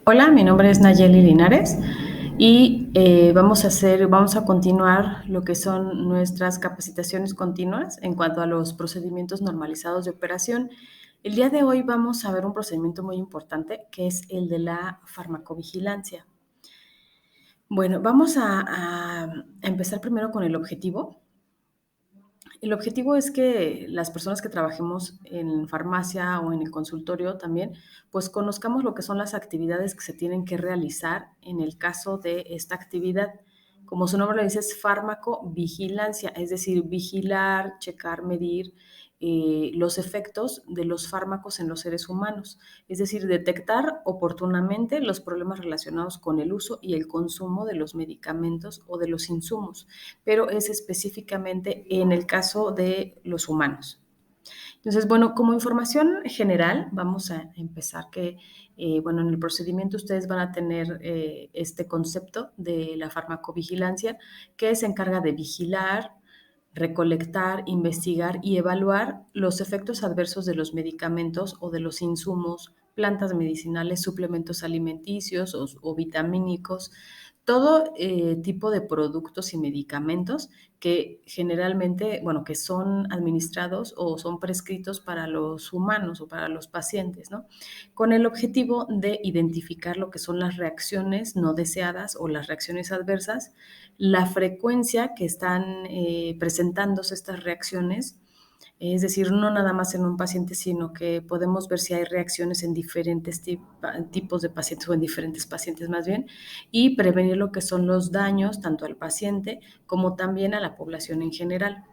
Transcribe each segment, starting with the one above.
Hola, mi nombre es Nayeli Linares y vamos a continuar lo que son nuestras capacitaciones continuas en cuanto a los procedimientos normalizados de operación. El día de hoy vamos a ver un procedimiento muy importante que es el de la farmacovigilancia. Bueno, vamos a empezar primero con el objetivo. El objetivo es que las personas que trabajemos en farmacia o en el consultorio también, pues conozcamos lo que son las actividades que se tienen que realizar en el caso de esta actividad. Como su nombre lo dice, es farmacovigilancia, es decir, vigilar, checar, medir los efectos de los fármacos en los seres humanos, es decir, detectar oportunamente los problemas relacionados con el uso y el consumo de los medicamentos o de los insumos, pero es específicamente en el caso de los humanos. Entonces, bueno, como información general, vamos a empezar que, bueno, en el procedimiento ustedes van a tener este concepto de la farmacovigilancia, que se encarga de vigilar, recolectar, investigar y evaluar los efectos adversos de los medicamentos o de los insumos, plantas medicinales, suplementos alimenticios o vitamínicos, todo tipo de productos y medicamentos que generalmente, bueno, que son administrados o son prescritos para los humanos o para los pacientes, ¿no? Con el objetivo de identificar lo que son las reacciones no deseadas o las reacciones adversas, la frecuencia que están presentándose estas reacciones, es decir, no nada más en un paciente, sino que podemos ver si hay reacciones en diferentes tipos de pacientes o en diferentes pacientes más bien, y prevenir lo que son los daños tanto al paciente como también a la población en general.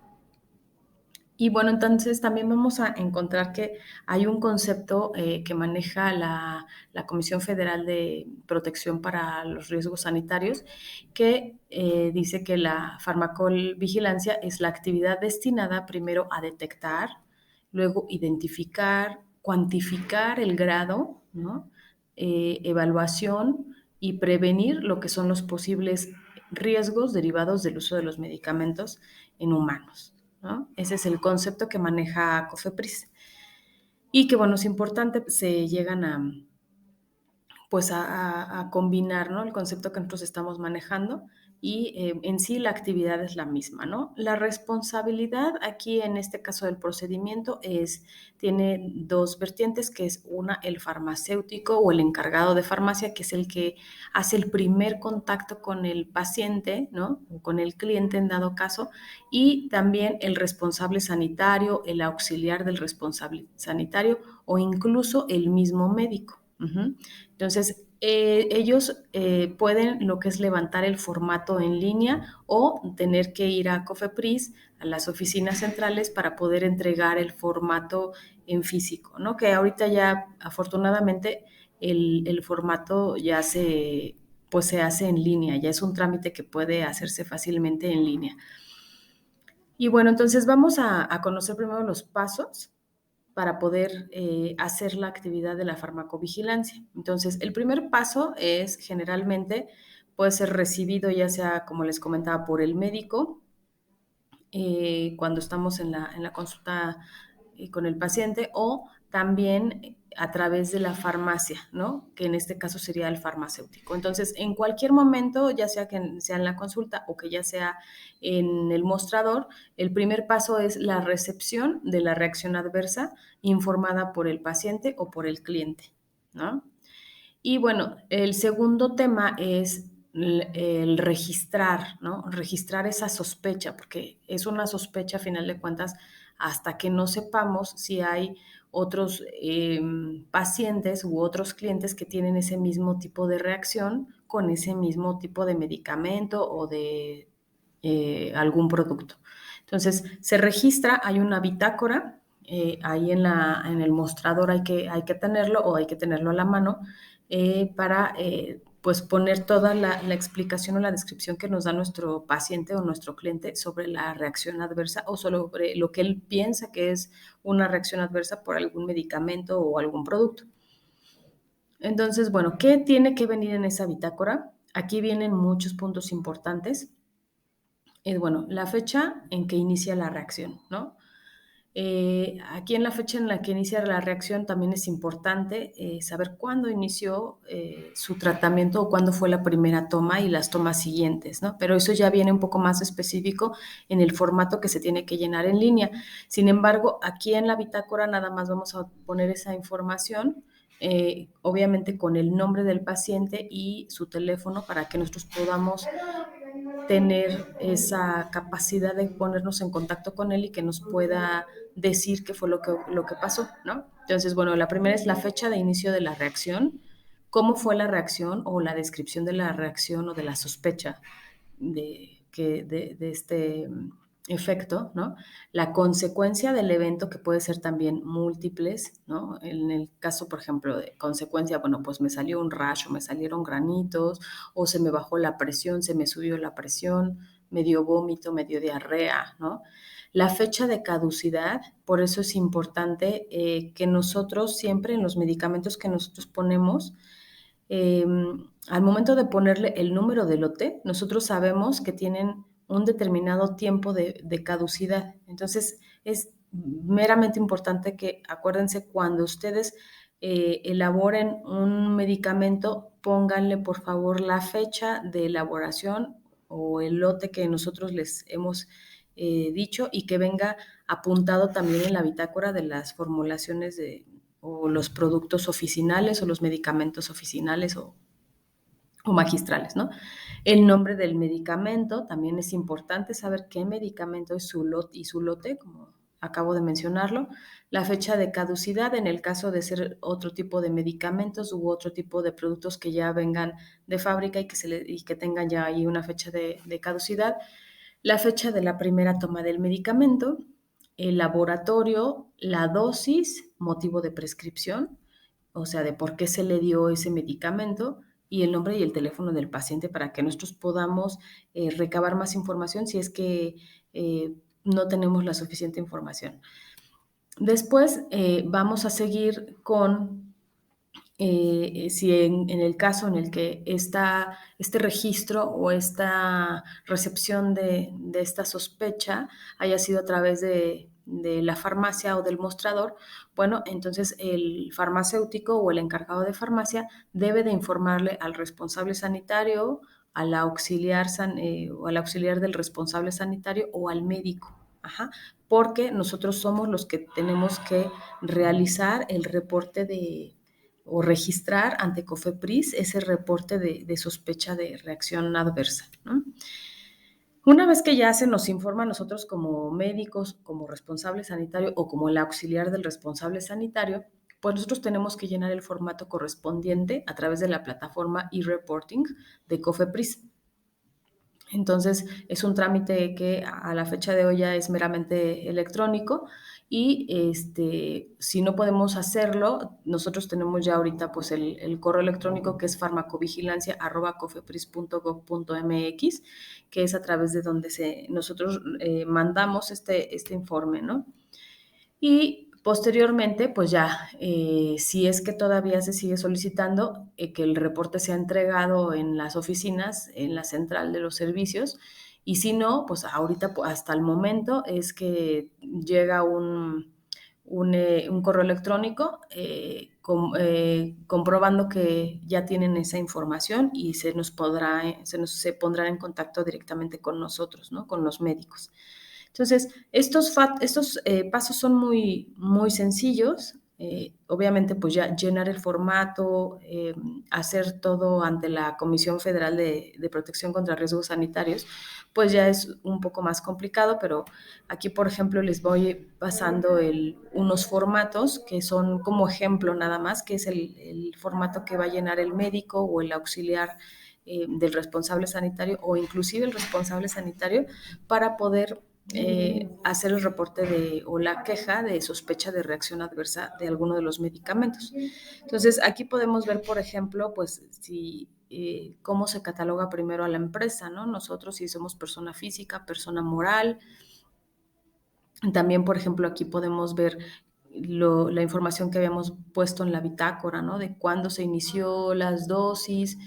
Y bueno, entonces también vamos a encontrar que hay un concepto que maneja la Comisión Federal de Protección para los Riesgos Sanitarios, que dice que la farmacovigilancia es la actividad destinada primero a detectar, luego identificar, cuantificar el grado, ¿no? Evaluación y prevenir lo que son los posibles riesgos derivados del uso de los medicamentos en humanos, ¿no? Ese es el concepto que maneja COFEPRIS. Y que, bueno, es importante, se llegan pues a combinar, ¿no? El concepto que nosotros estamos manejando y en sí la actividad es la misma, ¿no? La responsabilidad aquí en este caso del procedimiento tiene dos vertientes, que es una, el farmacéutico o el encargado de farmacia, que es el que hace el primer contacto con el paciente, ¿no? O con el cliente en dado caso, y también el responsable sanitario, el auxiliar del responsable sanitario o incluso el mismo médico. Entonces, ellos pueden lo que es levantar el formato en línea o tener que ir a COFEPRIS, a las oficinas centrales, para poder entregar el formato en físico, ¿no? Que ahorita ya, afortunadamente, el formato ya pues se hace en línea, ya es un trámite que puede hacerse fácilmente en línea. Y bueno, entonces vamos a conocer primero los pasos para poder hacer la actividad de la farmacovigilancia. Entonces, el primer paso es generalmente puede ser recibido ya sea, como les comentaba, por el médico cuando estamos en la consulta con el paciente o también a través de la farmacia, ¿no? Que en este caso sería el farmacéutico. Entonces, en cualquier momento, ya sea que sea en la consulta o que ya sea en el mostrador, el primer paso es la recepción de la reacción adversa informada por el paciente o por el cliente, ¿no? Y bueno, el segundo tema es el registrar, ¿no? Registrar esa sospecha, porque es una sospecha a final de cuentas hasta que no sepamos si hay otros pacientes u otros clientes que tienen ese mismo tipo de reacción con ese mismo tipo de medicamento o de algún producto. Entonces, se registra, hay una bitácora, ahí en el mostrador hay que tenerlo o hay que tenerlo a la mano para pues poner toda la explicación o la descripción que nos da nuestro paciente o nuestro cliente sobre la reacción adversa o sobre lo que él piensa que es una reacción adversa por algún medicamento o algún producto. Entonces, bueno, ¿qué tiene que venir en esa bitácora? Aquí vienen muchos puntos importantes. Es, bueno, la fecha en que inicia la reacción, ¿no? Aquí en la fecha en la que inicia la reacción también es importante saber cuándo inició su tratamiento o cuándo fue la primera toma y las tomas siguientes, ¿no? Pero eso ya viene un poco más específico en el formato que se tiene que llenar en línea. Sin embargo, aquí en la bitácora nada más vamos a poner esa información, obviamente con el nombre del paciente y su teléfono para que nosotros podamos tener esa capacidad de ponernos en contacto con él y que nos pueda decir qué fue lo que pasó, ¿no? Entonces, bueno, la primera es la fecha de inicio de la reacción, cómo fue la reacción o la descripción de la reacción o de la sospecha de este efecto, ¿no? La consecuencia del evento, que puede ser también múltiples, ¿no? En el caso, por ejemplo, de consecuencia, bueno, pues me salió un rash o me salieron granitos, o se me bajó la presión, se me subió la presión, me dio vómito, me dio diarrea, ¿no? La fecha de caducidad, por eso es importante que nosotros siempre en los medicamentos que nosotros ponemos, eh, al momento de ponerle el número de lote, nosotros sabemos que tienen un determinado tiempo de caducidad. Entonces, es meramente importante que, acuérdense, cuando ustedes elaboren un medicamento, pónganle por favor la fecha de elaboración o el lote que nosotros les hemos dicho y que venga apuntado también en la bitácora de las formulaciones o los productos oficinales o los medicamentos oficinales o magistrales, ¿no? El nombre del medicamento, también es importante saber qué medicamento es su lote y su lote, como acabo de mencionarlo, la fecha de caducidad en el caso de ser otro tipo de medicamentos u otro tipo de productos que ya vengan de fábrica y que tengan ya ahí una fecha de caducidad, la fecha de la primera toma del medicamento, el laboratorio, la dosis, motivo de prescripción, o sea, de por qué se le dio ese medicamento y el nombre y el teléfono del paciente para que nosotros podamos recabar más información si es que no tenemos la suficiente información. Después vamos a seguir con si en el caso en el que este registro o esta recepción de esta sospecha haya sido a través de la farmacia o del mostrador, bueno, entonces el farmacéutico o el encargado de farmacia debe de informarle al responsable sanitario, o al auxiliar del responsable sanitario o al médico. Ajá, porque nosotros somos los que tenemos que realizar el reporte o registrar ante COFEPRIS ese reporte de sospecha de reacción adversa, ¿no? Una vez que ya se nos informa a nosotros como médicos, como responsable sanitario o como el auxiliar del responsable sanitario, pues nosotros tenemos que llenar el formato correspondiente a través de la plataforma e-reporting de COFEPRIS. Entonces, es un trámite que a la fecha de hoy ya es meramente electrónico y si no podemos hacerlo, nosotros tenemos ya ahorita pues el correo electrónico que es farmacovigilancia@cofepris.gov.mx, que es a través de donde nosotros mandamos este informe, ¿no? Y posteriormente, pues ya, si es que todavía se sigue solicitando que el reporte sea entregado en las oficinas, en la central de los servicios, y si no, pues ahorita hasta el momento es que llega un correo electrónico comprobando que ya tienen esa información y se pondrá en contacto directamente con nosotros, ¿no? Con los médicos. Entonces, estos pasos son muy, muy sencillos. Obviamente, pues ya llenar el formato, hacer todo ante la Comisión Federal de Protección contra Riesgos Sanitarios, pues ya es un poco más complicado, pero aquí, por ejemplo, les voy pasando unos formatos que son como ejemplo nada más, que es el formato que va a llenar el médico o el auxiliar del responsable sanitario o inclusive el responsable sanitario para poder hacer el reporte o la queja de sospecha de reacción adversa de alguno de los medicamentos. Entonces, aquí podemos ver, por ejemplo, pues si cómo se cataloga primero a la empresa, ¿no? Nosotros si somos persona física, persona moral. También, por ejemplo, aquí podemos ver la información que habíamos puesto en la bitácora, ¿no? De cuándo se inició las dosis,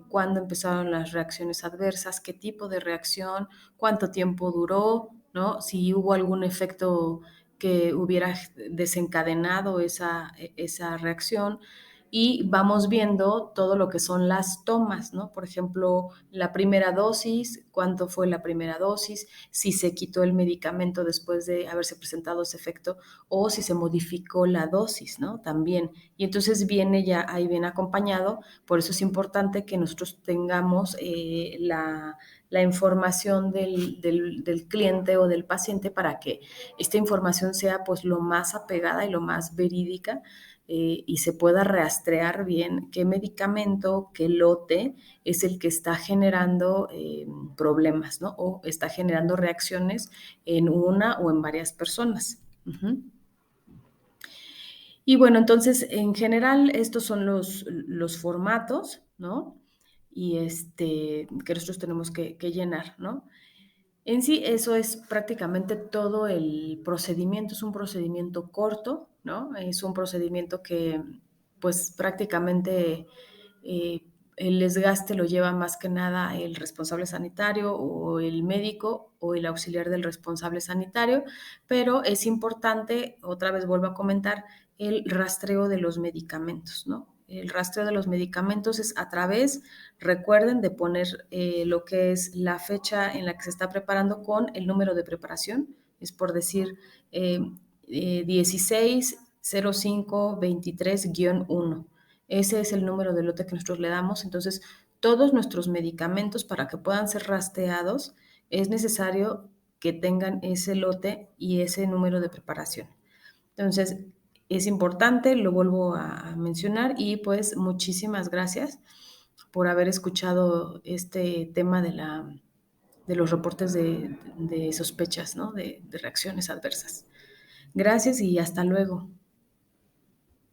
cuándo empezaron las reacciones adversas, qué tipo de reacción, cuánto tiempo duró, ¿no? Si hubo algún efecto que hubiera desencadenado esa reacción y vamos viendo todo lo que son las tomas, ¿no? Por ejemplo, la primera dosis, cuánto fue la primera dosis, si se quitó el medicamento después de haberse presentado ese efecto o si se modificó la dosis, ¿no? También. Y entonces viene ya ahí bien acompañado, por eso es importante que nosotros tengamos la información del cliente o del paciente para que esta información sea pues lo más apegada y lo más verídica y se pueda rastrear bien qué medicamento, qué lote es el que está generando problemas, ¿no? O está generando reacciones en una o en varias personas. Uh-huh. Y bueno, entonces, en general, estos son los formatos, ¿no? Y que nosotros tenemos que llenar, ¿no? En sí, eso es prácticamente todo el procedimiento. Es un procedimiento corto, ¿no? Es un procedimiento que, pues, prácticamente eh, el desgaste lo lleva más que nada el responsable sanitario o el médico o el auxiliar del responsable sanitario, pero es importante, otra vez vuelvo a comentar, el rastreo de los medicamentos, ¿no? El rastreo de los medicamentos es a través, recuerden, de poner lo que es la fecha en la que se está preparando con el número de preparación, es por decir 160523-1. Ese es el número de lote que nosotros le damos. Entonces, todos nuestros medicamentos para que puedan ser rastreados es necesario que tengan ese lote y ese número de preparación. Entonces, es importante, lo vuelvo a mencionar y pues muchísimas gracias por haber escuchado este tema de los reportes de sospechas, ¿no? De reacciones adversas. Gracias y hasta luego.